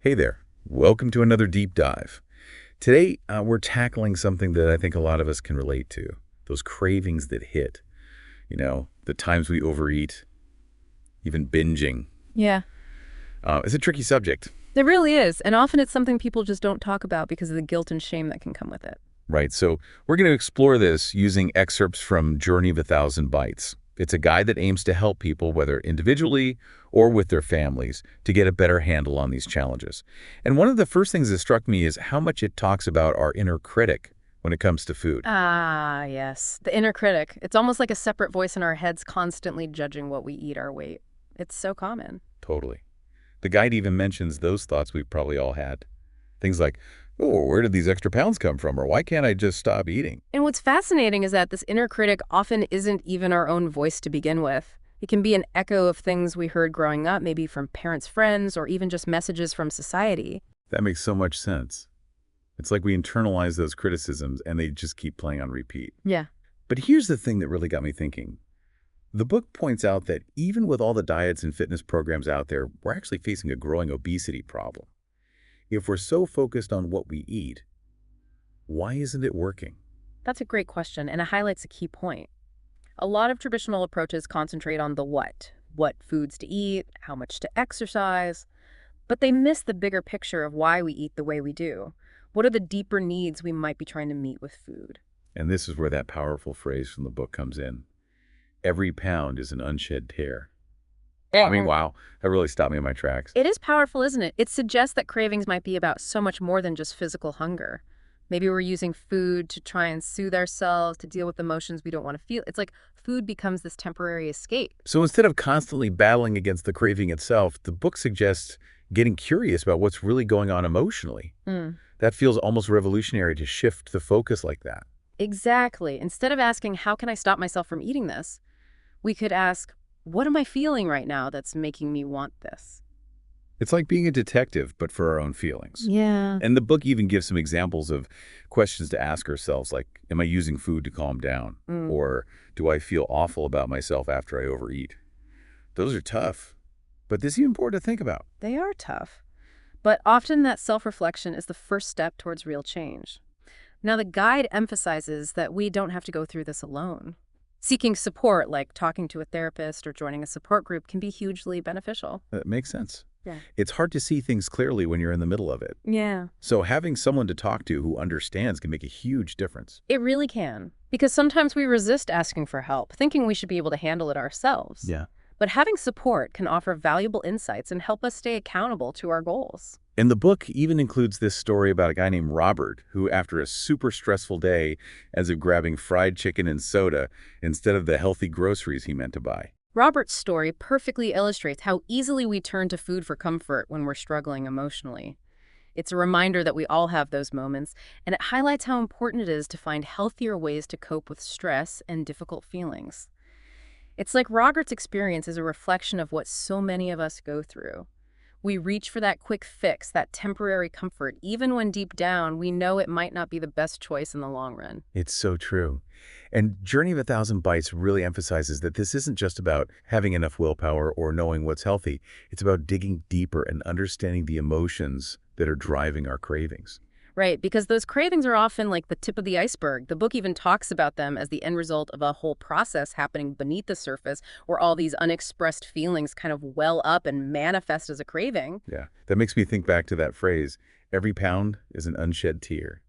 Hey there. Welcome to another deep dive. Today, we're tackling something that I think a lot of us can relate to, those cravings that hit. The times we overeat, even binging. Yeah, It's a tricky subject, it really is. And often it's something people just don't talk about because of the guilt and shame that can come with it. right? So we're going to explore this using excerpts from Journey of a Thousand Bites. It's a guide that aims to help people, whether individually or with their families, to get a better handle on these challenges. And one of the first things that struck me is how much it talks about our inner critic when it comes to food. Ah, yes. The inner critic. It's almost like a separate voice in our heads constantly judging what we eat our weight. It's so common. Totally. The guide even mentions those thoughts we've probably all had. Things like, oh, where did these extra pounds come from? Or why can't I just stop eating? And what's fascinating is that this inner critic often isn't even our own voice to begin with. It can be an echo of things we heard growing up, maybe from parents, friends, or even just messages from society. That makes so much sense. It's like we internalize those criticisms and they just keep playing on repeat. Yeah. But here's the thing that really got me thinking. The book points out that even with all the diets and fitness programs out there, we're actually facing a growing obesity problem. If we're so focused on what we eat, why isn't it working? That's a great question, and it highlights a key point. A lot of traditional approaches concentrate on the what foods to eat, how much to exercise, but they miss the bigger picture of why we eat the way we do. What are the deeper needs we might be trying to meet with food? And this is where that powerful phrase from the book comes in. Every pound is an unshed tear. I mean, wow, that really stopped me in my tracks. It is powerful, isn't it? It suggests that cravings might be about so much more than just physical hunger. Maybe we're using food to try and soothe ourselves, to deal with emotions we don't want to feel. It's like food becomes this temporary escape. So instead of constantly battling against the craving itself, the book suggests getting curious about what's really going on emotionally. Mm. That feels almost revolutionary to shift the focus like that. Exactly. Instead of asking, how can I stop myself from eating this? We could ask, what am I feeling right now that's making me want this? It's like being a detective, but for our own feelings. Yeah. And the book even gives some examples of questions to ask ourselves, like, am I using food to calm down? Mm. Or do I feel awful about myself after I overeat? Those are tough, but this is important to think about. They are tough. But often that self-reflection is the first step towards real change. Now, the guide emphasizes that we don't have to go through this alone. Seeking support, like talking to a therapist or joining a support group, can be hugely beneficial. That makes sense. Yeah. It's hard to see things clearly when you're in the middle of it. Yeah. So having someone to talk to who understands can make a huge difference. It really can. Because sometimes we resist asking for help, thinking we should be able to handle it ourselves. Yeah. But having support can offer valuable insights and help us stay accountable to our goals. And the book even includes this story about a guy named Robert, who after a super stressful day ends up grabbing fried chicken and soda instead of the healthy groceries he meant to buy. Robert's story perfectly illustrates how easily we turn to food for comfort when we're struggling emotionally. It's a reminder that we all have those moments, and it highlights how important it is to find healthier ways to cope with stress and difficult feelings. It's like Robert's experience is a reflection of what so many of us go through. We reach for that quick fix, that temporary comfort, even when deep down we know it might not be the best choice in the long run. It's so true. And Journey of a Thousand Bites really emphasizes that this isn't just about having enough willpower or knowing what's healthy. It's about digging deeper and understanding the emotions that are driving our cravings. Right, because those cravings are often like the tip of the iceberg. The book even talks about them as the end result of a whole process happening beneath the surface, where all these unexpressed feelings kind of well up and manifest as a craving. Yeah, that makes me think back to that phrase, every pound is an unshed tear.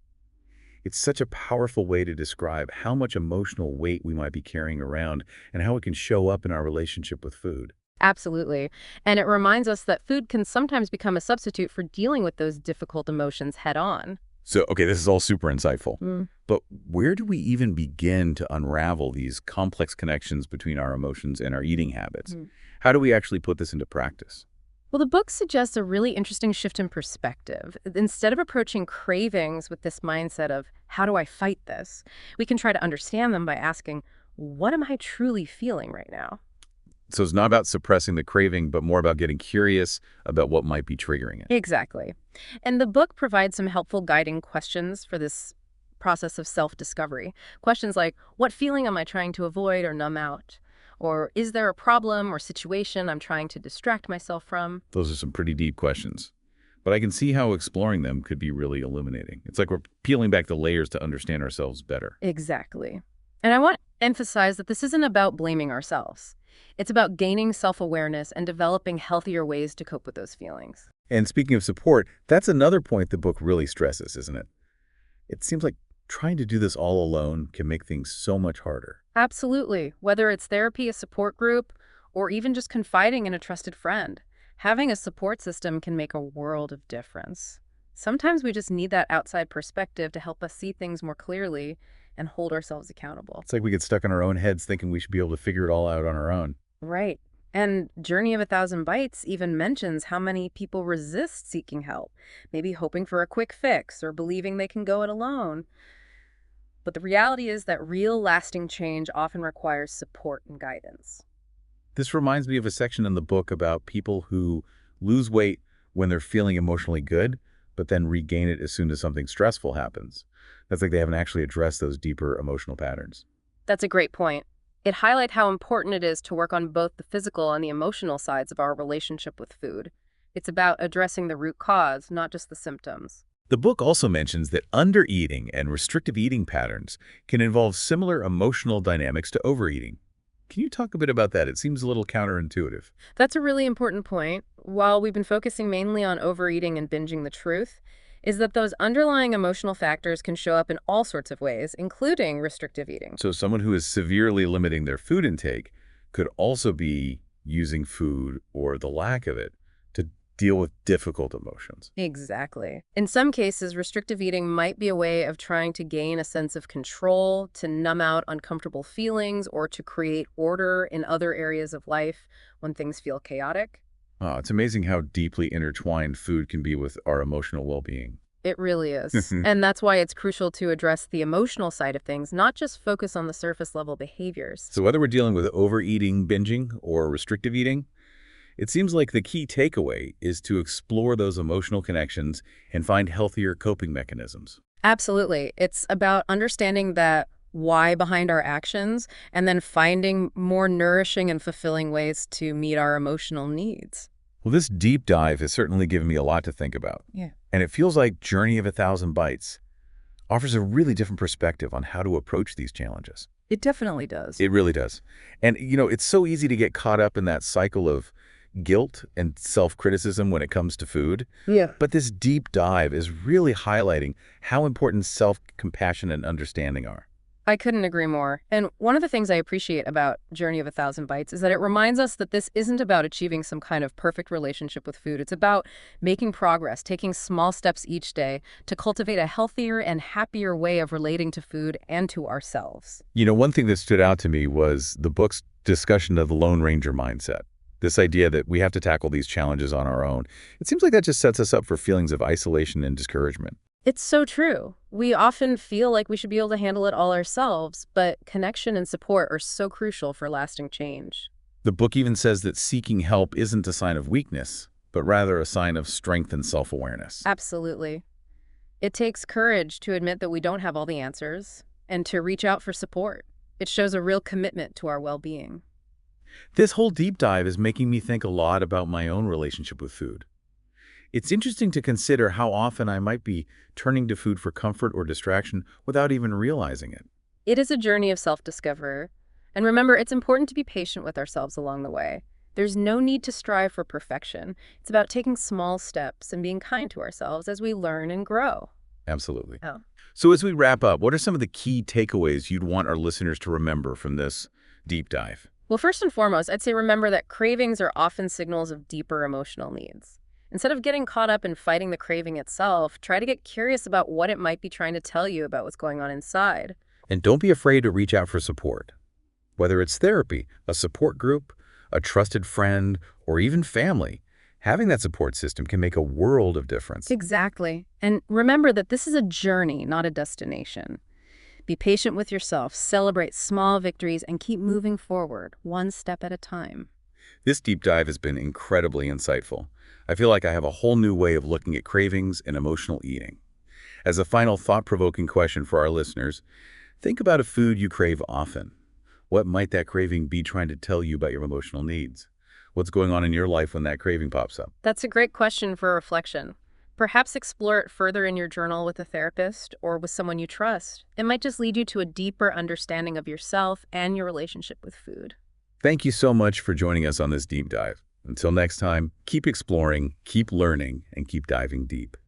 It's such a powerful way to describe how much emotional weight we might be carrying around and how it can show up in our relationship with food. Absolutely. And it reminds us that food can sometimes become a substitute for dealing with those difficult emotions head on. So, okay, this is all super insightful, Mm. but where do we even begin to unravel these complex connections between our emotions and our eating habits? Mm. How do we actually put this into practice? Well, the book suggests a really interesting shift in perspective. Instead of approaching cravings with this mindset of, how do I fight this? We can try to understand them by asking, what am I truly feeling right now? So it's not about suppressing the craving, but more about getting curious about what might be triggering it. Exactly. And the book provides some helpful guiding questions for this process of self-discovery. Questions like, what feeling am I trying to avoid or numb out? Or is there a problem or situation I'm trying to distract myself from? Those are some pretty deep questions. but I can see how exploring them could be really illuminating. It's like we're peeling back the layers to understand ourselves better. Exactly. And I want to emphasize that this isn't about blaming ourselves. It's about gaining self-awareness and developing healthier ways to cope with those feelings. And speaking of support, that's another point the book really stresses, isn't it? It seems like trying to do this all alone can make things so much harder. Absolutely. Whether it's therapy, a support group, or even just confiding in a trusted friend, having a support system can make a world of difference. Sometimes we just need that outside perspective to help us see things more clearly and hold ourselves accountable. It's like we get stuck in our own heads thinking we should be able to figure it all out on our own. Right. And Journey of a Thousand Bites even mentions how many people resist seeking help, maybe hoping for a quick fix or believing they can go it alone. But the reality is that real lasting change often requires support and guidance. This reminds me of a section in the book about people who lose weight when they're feeling emotionally good, but then regain it as soon as something stressful happens. That's like they haven't actually addressed those deeper emotional patterns. That's a great point. It highlights how important it is to work on both the physical and the emotional sides of our relationship with food. It's about addressing the root cause, not just the symptoms. The book also mentions that undereating and restrictive eating patterns can involve similar emotional dynamics to overeating. Can you talk a bit about that? It seems a little counterintuitive. That's a really important point. While we've been focusing mainly on overeating and binging, the truth is that those underlying emotional factors can show up in all sorts of ways, including restrictive eating. So someone who is severely limiting their food intake could also be using food or the lack of it to deal with difficult emotions. Exactly. In some cases, restrictive eating might be a way of trying to gain a sense of control, to numb out uncomfortable feelings, or to create order in other areas of life when things feel chaotic. Oh, it's amazing how deeply intertwined food can be with our emotional well-being. It really is. And that's why it's crucial to address the emotional side of things, not just focus on the surface level behaviors. So whether we're dealing with overeating, binging, or restrictive eating, it seems like the key takeaway is to explore those emotional connections and find healthier coping mechanisms. Absolutely. It's about understanding that why behind our actions and then finding more nourishing and fulfilling ways to meet our emotional needs. Well, this deep dive has certainly given me a lot to think about. Yeah. And it feels like Journey of a Thousand Bites offers a really different perspective on how to approach these challenges. It definitely does. It really does. And, it's so easy to get caught up in that cycle of guilt and self-criticism when it comes to food. Yeah. But this deep dive is really highlighting how important self-compassion and understanding are. I couldn't agree more. And one of the things I appreciate about Journey of a Thousand Bites is that it reminds us that this isn't about achieving some kind of perfect relationship with food. It's about making progress, taking small steps each day to cultivate a healthier and happier way of relating to food and to ourselves. One thing that stood out to me was the book's discussion of the Lone Ranger mindset. This idea that we have to tackle these challenges on our own. It seems like that just sets us up for feelings of isolation and discouragement. It's so true. We often feel like we should be able to handle it all ourselves, but connection and support are so crucial for lasting change. The book even says that seeking help isn't a sign of weakness, but rather a sign of strength and self-awareness. Absolutely. It takes courage to admit that we don't have all the answers and to reach out for support. It shows a real commitment to our well-being. This whole deep dive is making me think a lot about my own relationship with food. It's interesting to consider how often I might be turning to food for comfort or distraction without even realizing it. It is a journey of self-discovery. And remember, it's important to be patient with ourselves along the way. There's no need to strive for perfection. It's about taking small steps and being kind to ourselves as we learn and grow. Absolutely. Oh. So as we wrap up, what are some of the key takeaways you'd want our listeners to remember from this deep dive? Well, first and foremost, I'd say remember that cravings are often signals of deeper emotional needs. Instead of getting caught up in fighting the craving itself, try to get curious about what it might be trying to tell you about what's going on inside. And don't be afraid to reach out for support. Whether it's therapy, a support group, a trusted friend, or even family, having that support system can make a world of difference. Exactly. And remember that this is a journey, not a destination. Be patient with yourself, celebrate small victories, and keep moving forward, one step at a time. This deep dive has been incredibly insightful. I feel like I have a whole new way of looking at cravings and emotional eating. As a final thought-provoking question for our listeners, think about a food you crave often. What might that craving be trying to tell you about your emotional needs? What's going on in your life when that craving pops up? That's a great question for reflection. Perhaps explore it further in your journal with a therapist or with someone you trust. It might just lead you to a deeper understanding of yourself and your relationship with food. Thank you so much for joining us on this deep dive. Until next time, keep exploring, keep learning, and keep diving deep.